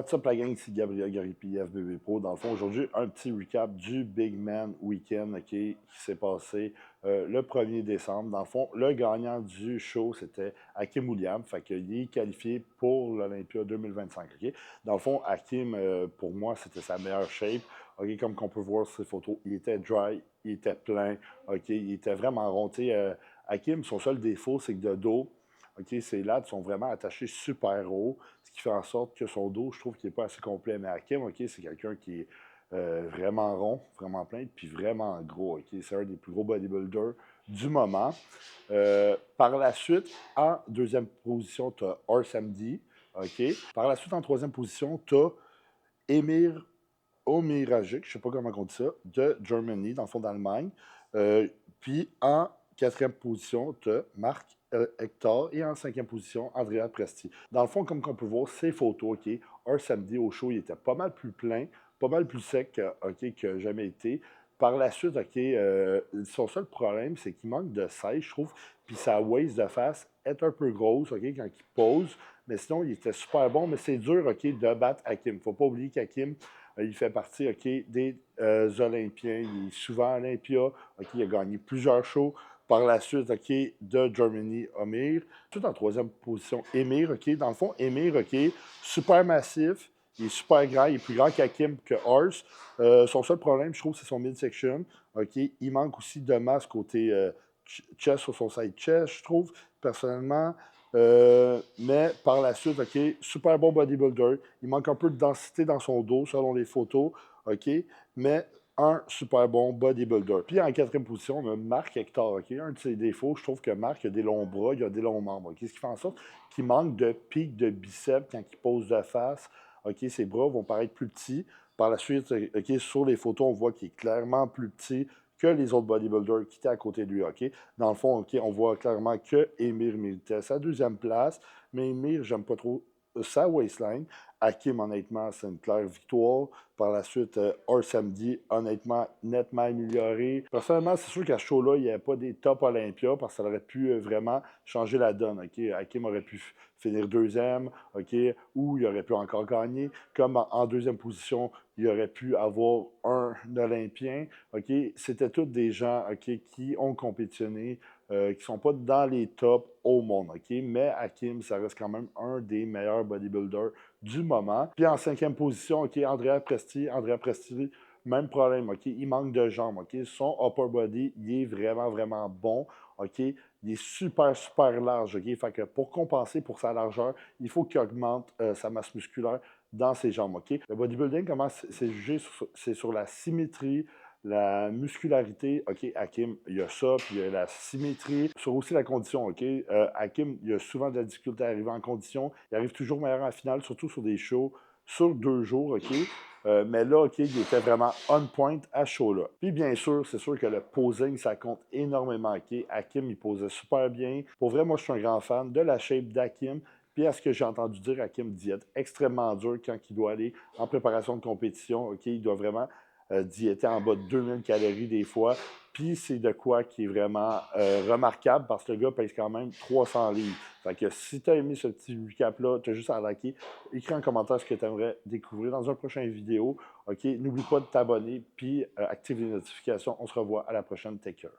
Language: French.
What's up la gang, c'est Gabriel Garipi, FBB Pro. Dans le fond, aujourd'hui, un petit recap du Big Man Weekend qui s'est passé le 1er décembre. Dans le fond, le gagnant du show, c'était Hakim Williams. Fait qu'il est qualifié pour l'Olympia 2025. Dans le fond, Hakim, pour moi, c'était sa meilleure shape. Comme on peut voir sur ses photos, il était dry, il était plein, il était vraiment rond. Hakim, son seul défaut, c'est que de dos, ses lats sont vraiment attachés super haut, ce qui fait en sorte que son dos, je trouve qu'il n'est pas assez complet. Mais Hakim, c'est quelqu'un qui est vraiment rond, vraiment plein, puis vraiment gros. C'est un des plus gros bodybuilders du moment. Par la suite, en deuxième position, tu as RSMD. Par la suite, en troisième position, tu as Emir Omiragic, je ne sais pas comment on dit ça, de Germany, dans le fond d'Allemagne. Puis en quatrième position, tu as Marc Hector et en cinquième position, Andrea Presti. Dans le fond, comme on peut voir, ces photos, un samedi au show, il était pas mal plus plein, pas mal plus sec que jamais été. Par la suite, son seul problème, c'est qu'il manque de sèche, je trouve, puis sa waist de face est un peu grosse quand il pose, mais sinon, il était super bon, mais c'est dur de battre Hakim. Il ne faut pas oublier qu'Hakim, il fait partie des Olympiens. Il est souvent à Olympia. Il a gagné plusieurs shows. Par la suite, de Germany, Amir. Tout en troisième position, Emir. Dans le fond, Emir, super massif. Il est super grand. Il est plus grand qu'Hakim, que Horse. Son seul problème, je trouve, c'est son midsection. Il manque aussi de masse côté chest sur son side chest, je trouve, personnellement. Mais par la suite, super bon bodybuilder. Il manque un peu de densité dans son dos, selon les photos, mais un super bon bodybuilder. Puis en quatrième position, on a Marc Hector, un de ses défauts, je trouve que Marc a des longs bras, il a des longs membres, ce qui fait en sorte qu'il manque de pic de biceps quand il pose de face. Ses bras vont paraître plus petits. Par la suite, sur les photos, on voit qu'il est clairement plus petit que les autres bodybuilders qui étaient à côté de lui. Dans le fond, on voit clairement que Emir méritait sa deuxième place, mais Emir, j'aime pas trop sa waistline. Hakim, honnêtement, c'est une claire victoire. Par la suite, samedi, honnêtement, nettement amélioré. Personnellement, c'est sûr qu'à ce show-là, il n'y avait pas des top Olympia parce que ça aurait pu vraiment changer la donne. Hakim aurait pu finir deuxième, ou il aurait pu encore gagner. Comme en deuxième position, il aurait pu avoir un Olympien. C'était tous des gens qui ont compétitionné, qui ne sont pas dans les tops au monde. Mais Hakim, ça reste quand même un des meilleurs bodybuilders du moment. Puis en cinquième position, Andrea Presti, même problème, il manque de jambes, son upper body, il est vraiment, vraiment bon, il est super, super large, fait que pour compenser pour sa largeur, il faut qu'il augmente sa masse musculaire dans ses jambes, Le bodybuilding, comment c'est jugé? C'est sur la symétrie, la muscularité, Hakim, il y a ça, puis il y a la symétrie. Sur aussi la condition, Hakim, il a souvent de la difficulté à arriver en condition. Il arrive toujours meilleur en finale, surtout sur des shows sur 2 jours, mais là, il était vraiment on point à ce show-là. Puis bien sûr, c'est sûr que le posing, ça compte énormément, Hakim, il posait super bien. Pour vrai, moi, je suis un grand fan de la shape d'Hakim. Puis à ce que j'ai entendu dire, Hakim diète extrêmement dur quand il doit aller en préparation de compétition. Il doit vraiment diéter en bas de 2000 calories des fois. Puis c'est de quoi qui est vraiment remarquable parce que le gars pèse quand même 300 livres. Fait que si tu as aimé ce petit recap-là, tu as juste à liker. Écris en commentaire ce que tu aimerais découvrir dans une prochaine vidéo. N'oublie pas de t'abonner puis active les notifications. On se revoit à la prochaine. Take care.